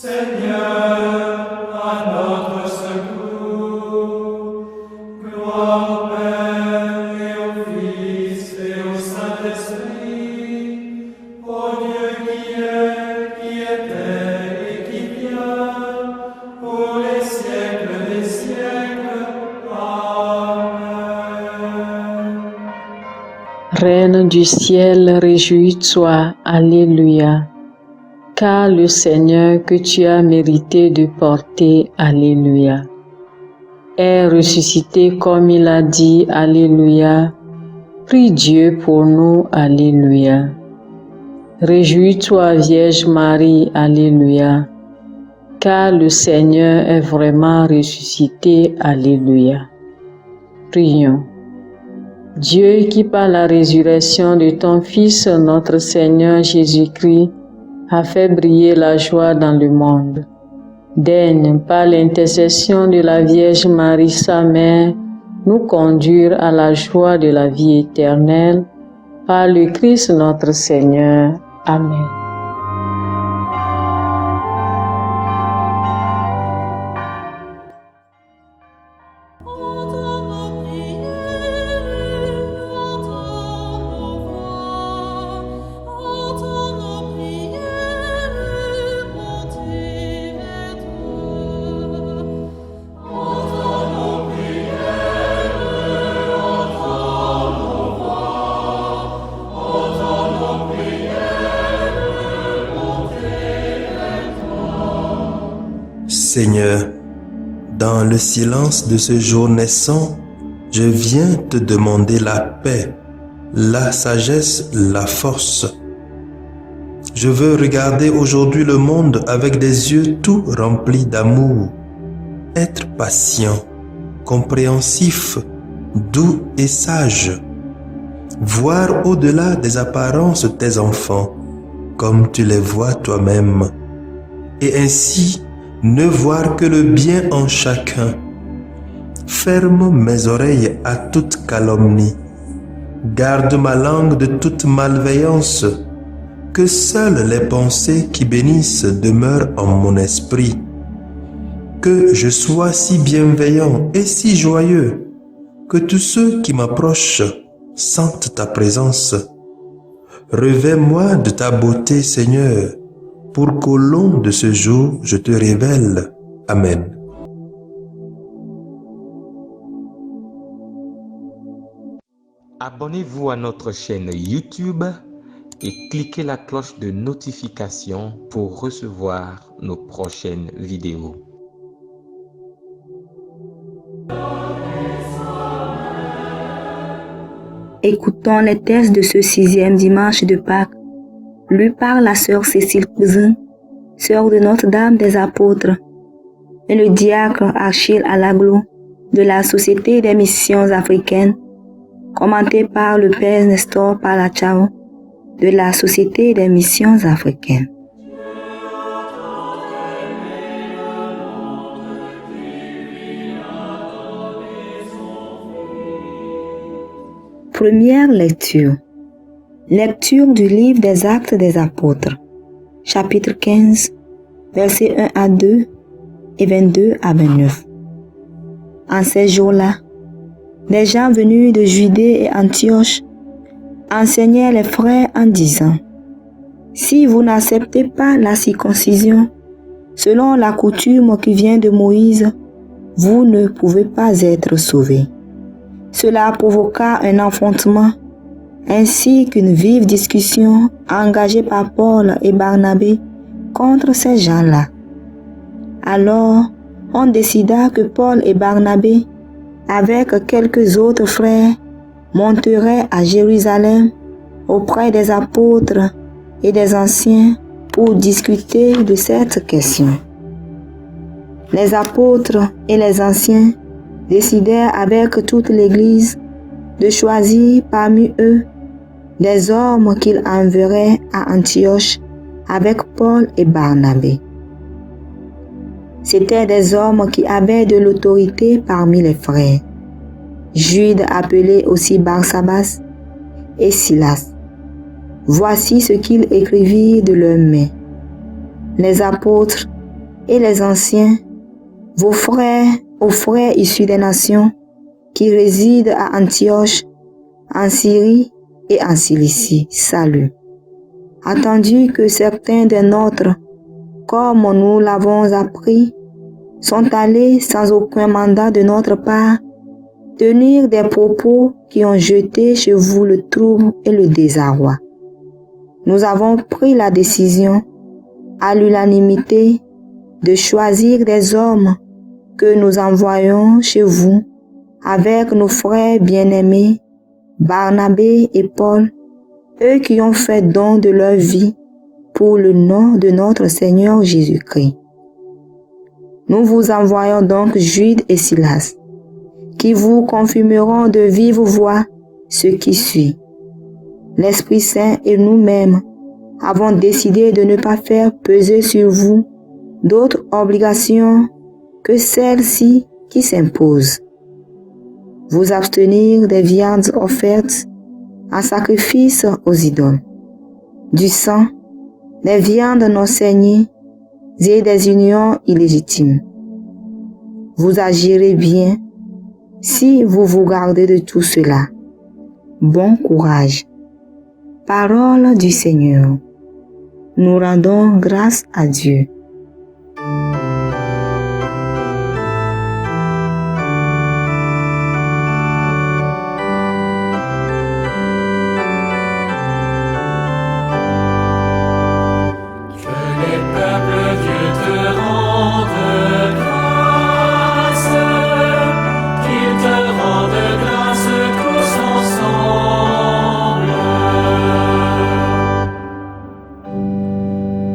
Seigneur, à notre secours. Gloire au Père et au Fils et au Saint-Esprit, au Dieu qui est, qui était et qui vient, pour les siècles des siècles. Amen. Reine du ciel, réjouis-toi, Alléluia. Car le Seigneur que tu as mérité de porter, Alléluia, est ressuscité comme il a dit, Alléluia. Prie Dieu pour nous, Alléluia. Réjouis-toi, Vierge Marie, Alléluia, car le Seigneur est vraiment ressuscité, Alléluia. Prions. Dieu qui par la résurrection de ton Fils, notre Seigneur Jésus-Christ, a fait briller la joie dans le monde. Daigne, par l'intercession de la Vierge Marie, sa mère, nous conduire à la joie de la vie éternelle. Par le Christ notre Seigneur. Amen. Seigneur, dans le silence de ce jour naissant, je viens te demander la paix, la sagesse, la force. Je veux regarder aujourd'hui le monde avec des yeux tout remplis d'amour, être patient, compréhensif, doux et sage, voir au-delà des apparences tes enfants, comme tu les vois toi-même, et ainsi ne voir que le bien en chacun. Ferme mes oreilles à toute calomnie. Garde ma langue de toute malveillance. Que seules les pensées qui bénissent demeurent en mon esprit. Que je sois si bienveillant et si joyeux que tous ceux qui m'approchent sentent ta présence. Revêts-moi de ta beauté, Seigneur, pour qu'au long de ce jour, je te révèle. Amen. Abonnez-vous à notre chaîne YouTube et cliquez la cloche de notification pour recevoir nos prochaines vidéos. Écoutons les textes de ce 6e dimanche de Pâques, lu par la sœur Cécile Cousin, sœur de Notre-Dame des Apôtres, et le diacre Achille Alaglo de la Société des Missions Africaines, commenté par le Père Nestor Palachao de la Société des Missions Africaines. Première lecture. Lecture du livre des Actes des Apôtres, chapitre 15, versets 1 à 2 et 22 à 29. En ces jours-là, des gens venus de Judée et Antioche enseignaient les frères en disant: si vous n'acceptez pas la circoncision, selon la coutume qui vient de Moïse, vous ne pouvez pas être sauvés. Cela provoqua un affrontement ainsi qu'une vive discussion engagée par Paul et Barnabé contre ces gens-là. Alors, on décida que Paul et Barnabé, avec quelques autres frères, monteraient à Jérusalem auprès des apôtres et des anciens pour discuter de cette question. Les apôtres et les anciens décidèrent avec toute l'Église de choisir parmi eux des hommes qu'ils enverraient à Antioche avec Paul et Barnabé. C'étaient des hommes qui avaient de l'autorité parmi les frères. Jude appelé aussi Barsabas et Silas. Voici ce qu'ils écrivirent de leurs mains. Les apôtres et les anciens, aux frères issus des nations qui résident à Antioche, en Syrie et en Cilicie, salut. Attendu que certains des nôtres, comme nous l'avons appris, sont allés sans aucun mandat de notre part tenir des propos qui ont jeté chez vous le trouble et le désarroi. Nous avons pris la décision, à l'unanimité, de choisir des hommes que nous envoyons chez vous avec nos frères bien-aimés, Barnabé et Paul, eux qui ont fait don de leur vie pour le nom de notre Seigneur Jésus-Christ. Nous vous envoyons donc Jude et Silas, qui vous confirmeront de vive voix ce qui suit. L'Esprit Saint et nous-mêmes avons décidé de ne pas faire peser sur vous d'autres obligations que celles-ci qui s'imposent. Vous abstenir des viandes offertes en sacrifice aux idoles, du sang, des viandes non saignées et des unions illégitimes. Vous agirez bien si vous vous gardez de tout cela. Bon courage. Parole du Seigneur. Nous rendons grâce à Dieu.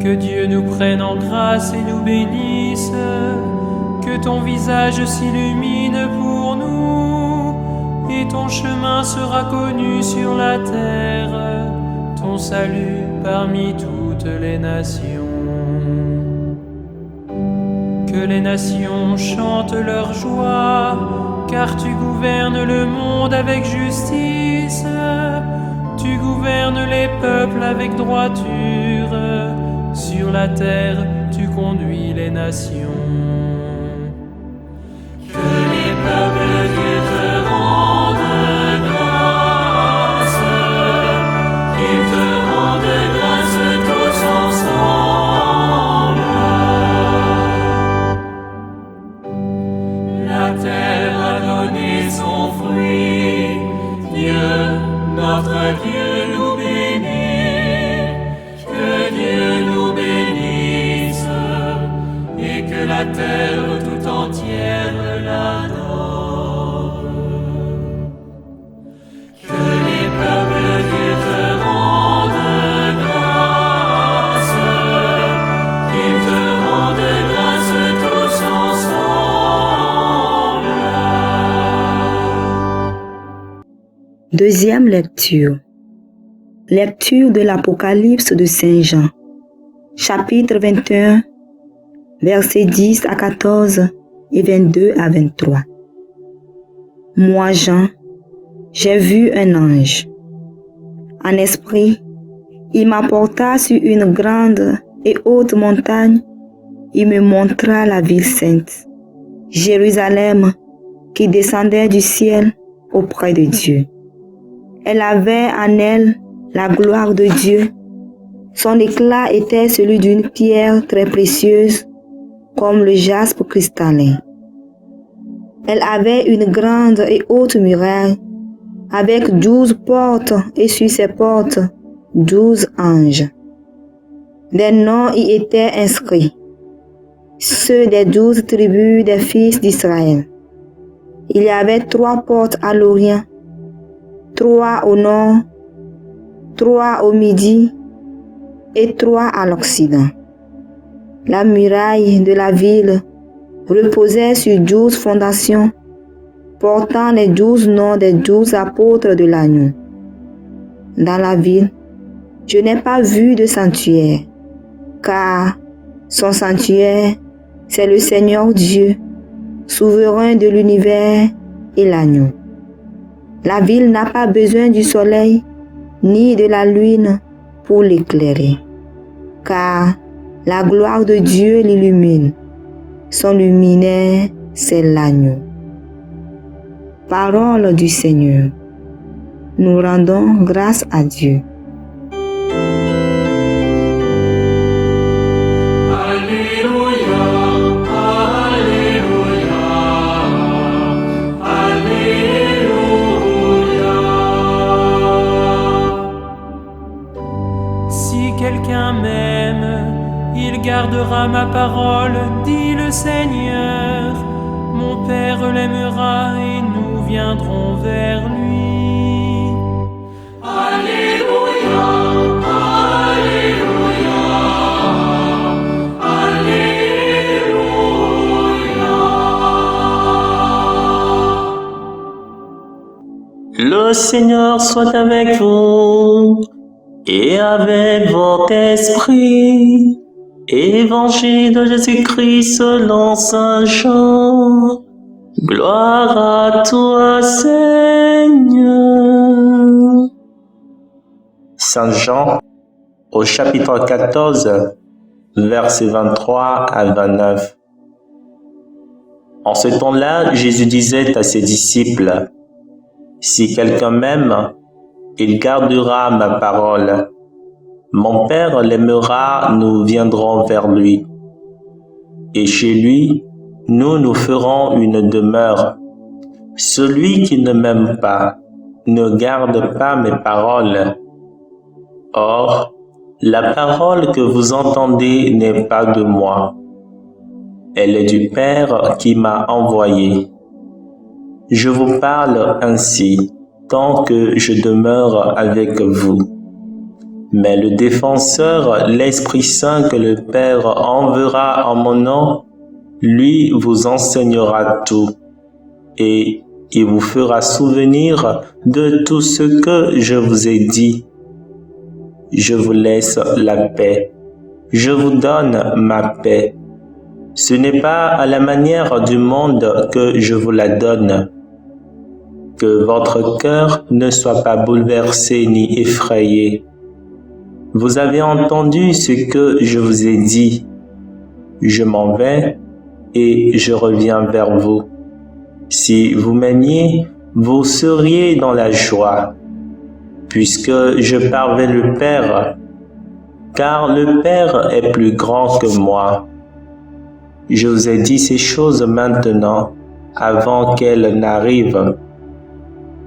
Que Dieu nous prenne en grâce et nous bénisse, que ton visage s'illumine pour nous, et ton chemin sera connu sur la terre, ton salut parmi toutes les nations. Que les nations chantent leur joie, car tu gouvernes le monde avec justice, tu gouvernes les peuples avec droiture. Sur la terre, tu conduis les nations. Que les peuples de Dieu te rendent grâce, qu'ils te rendent grâce tous ensemble. La terre a donné son fruit, Dieu, notre Dieu, nous bénit. Que Dieu nous bénisse et que la terre tout entière l'adore. Que les peuples de Dieu te rendent grâce, qu'ils te rendent grâce tous ensemble. Deuxième lecture. Lecture de l'Apocalypse de Saint Jean, chapitre 21, versets 10 à 14 et 22 à 23. Moi, Jean, j'ai vu un ange. En esprit, il m'apporta sur une grande et haute montagne. Il me montra la ville sainte, Jérusalem, qui descendait du ciel auprès de Dieu. Elle avait en elle la gloire de Dieu. Son éclat était celui d'une pierre très précieuse, comme le jaspe cristallin. Elle avait une grande et haute muraille, avec 12 portes, et sur ces portes, 12 anges. Des noms y étaient inscrits, ceux des 12 tribus des fils d'Israël. Il y avait 3 portes à l'Orient, 3 au nord, 3 au midi et 3 à l'Occident. La muraille de la ville reposait sur 12 fondations, portant les 12 noms des 12 apôtres de l'agneau. Dans la ville, je n'ai pas vu de sanctuaire, car son sanctuaire, c'est le Seigneur Dieu, souverain de l'univers et l'agneau. La ville n'a pas besoin du soleil ni de la lune pour l'éclairer, car la gloire de Dieu l'illumine. son luminaire, c'est l'agneau. Parole du Seigneur. Nous rendons grâce à Dieu. Si quelqu'un m'aime, il gardera ma parole, dit le Seigneur. Mon Père l'aimera et nous viendrons vers lui. Alléluia, Alléluia, Alléluia. Le Seigneur soit avec vous et avec votre esprit. Évangile de Jésus-Christ selon Saint Jean. Gloire à toi, Seigneur. Saint Jean, au chapitre 14, versets 23 à 29. En ce temps-là, Jésus disait à ses disciples, « Si quelqu'un m'aime, il gardera ma parole. Mon Père l'aimera, nous viendrons vers lui. Et chez lui, nous ferons une demeure. Celui qui ne m'aime pas ne garde pas mes paroles. Or, la parole que vous entendez n'est pas de moi. Elle est du Père qui m'a envoyé. Je vous parle ainsi, tant que je demeure avec vous. Mais le défenseur, l'Esprit Saint que le Père enverra en mon nom, lui vous enseignera tout, et il vous fera souvenir de tout ce que je vous ai dit. Je vous laisse la paix. Je vous donne ma paix. Ce n'est pas à la manière du monde que je vous la donne. Que votre cœur ne soit pas bouleversé ni effrayé. Vous avez entendu ce que je vous ai dit. Je m'en vais et je reviens vers vous. Si vous m'aimiez, vous seriez dans la joie, puisque je pars vers le Père, car le Père est plus grand que moi. Je vous ai dit ces choses maintenant, avant qu'elles n'arrivent.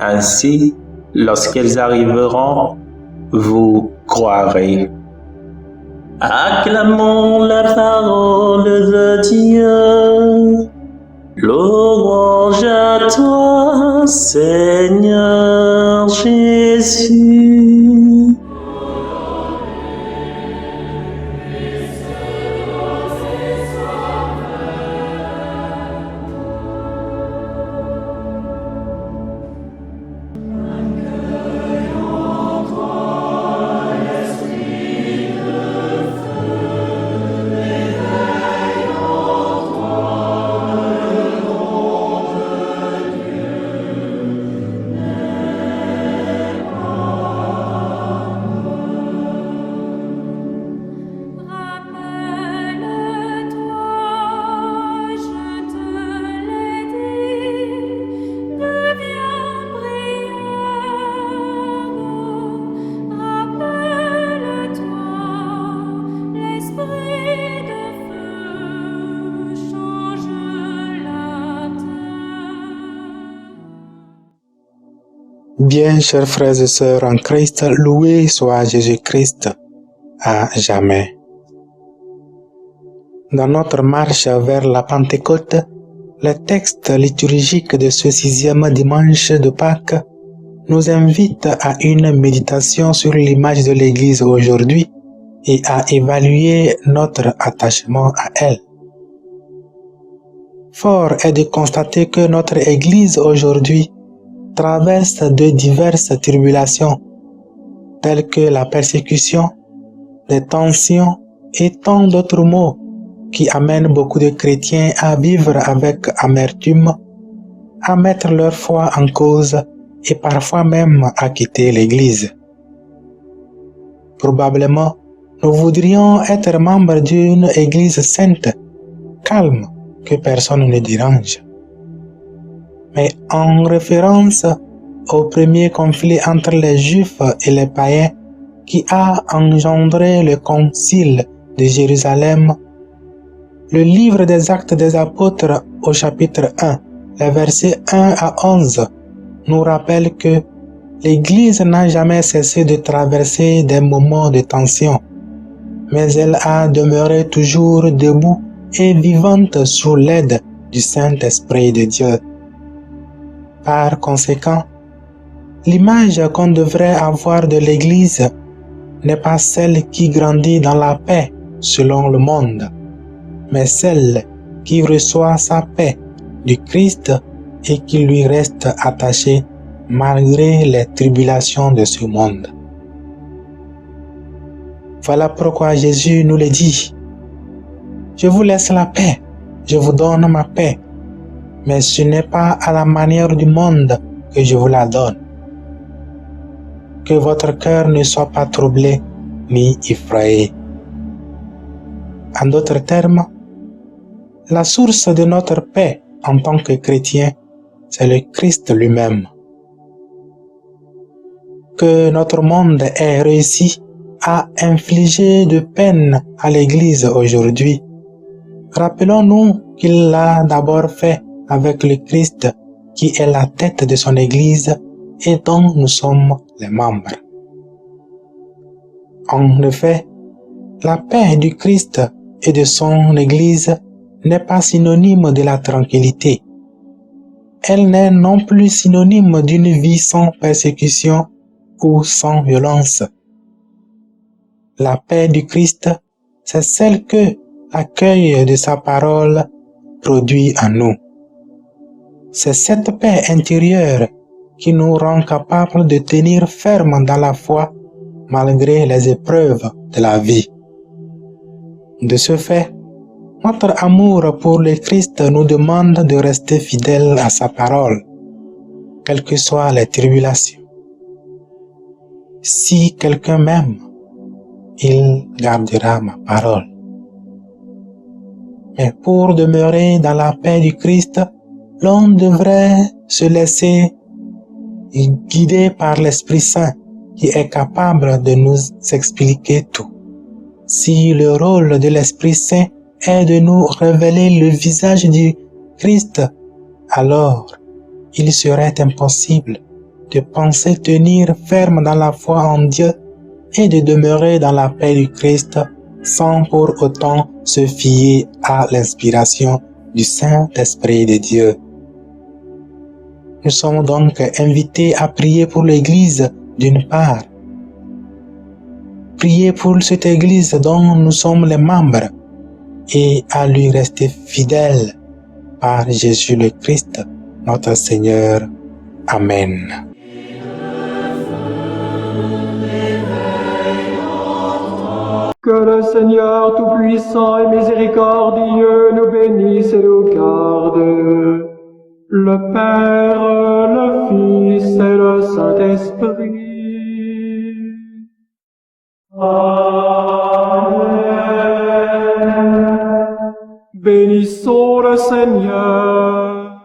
Ainsi, lorsqu'elles arriveront, vous croirez. Acclamons la parole de Dieu. Louange à toi, Seigneur Jésus. Bien, chers frères et sœurs en Christ, loué soit Jésus-Christ à jamais. Dans notre marche vers la Pentecôte, le texte liturgique de ce 6e dimanche de Pâques nous invite à une méditation sur l'image de l'Église aujourd'hui et à évaluer notre attachement à elle. Fort est de constater que notre Église aujourd'hui traverse de diverses tribulations, telles que la persécution, les tensions et tant d'autres maux qui amènent beaucoup de chrétiens à vivre avec amertume, à mettre leur foi en cause et parfois même à quitter l'Église. Probablement, nous voudrions être membres d'une Église sainte, calme, que personne ne dérange. Mais en référence au premier conflit entre les Juifs et les païens qui a engendré le concile de Jérusalem, le livre des Actes des Apôtres au chapitre 1, les versets 1 à 11, nous rappelle que l'Église n'a jamais cessé de traverser des moments de tension, mais elle a demeuré toujours debout et vivante sous l'aide du Saint-Esprit de Dieu. Par conséquent, l'image qu'on devrait avoir de l'Église n'est pas celle qui grandit dans la paix selon le monde, mais celle qui reçoit sa paix du Christ et qui lui reste attachée malgré les tribulations de ce monde. Voilà pourquoi Jésus nous le dit. Je vous laisse la paix, je vous donne ma paix, mais ce n'est pas à la manière du monde que je vous la donne. Que votre cœur ne soit pas troublé ni effrayé. En d'autres termes, la source de notre paix en tant que chrétien, c'est le Christ lui-même. Que notre monde ait réussi à infliger de peine à l'Église aujourd'hui. Rappelons-nous qu'il l'a d'abord fait avec le Christ qui est la tête de son Église et dont nous sommes les membres. En effet, la paix du Christ et de son Église n'est pas synonyme de la tranquillité. Elle n'est non plus synonyme d'une vie sans persécution ou sans violence. La paix du Christ, c'est celle que l'accueil de sa parole produit en nous. C'est cette paix intérieure qui nous rend capables de tenir ferme dans la foi malgré les épreuves de la vie. De ce fait, notre amour pour le Christ nous demande de rester fidèles à sa parole, quelles que soient les tribulations. Si quelqu'un m'aime, il gardera ma parole. Mais pour demeurer dans la paix du Christ, l'on devrait se laisser guider par l'Esprit Saint qui est capable de nous expliquer tout. Si le rôle de l'Esprit Saint est de nous révéler le visage du Christ, alors il serait impossible de penser tenir ferme dans la foi en Dieu et de demeurer dans la paix du Christ sans pour autant se fier à l'inspiration du Saint-Esprit de Dieu. Nous sommes donc invités à prier pour l'Église d'une part. Prier pour cette Église dont nous sommes les membres et à lui rester fidèles par Jésus le Christ, notre Seigneur. Amen. Que le Seigneur Tout-Puissant et Miséricordieux nous bénisse et nous garde, le Père, le Fils et le Saint-Esprit. Amen. Bénissons le Seigneur.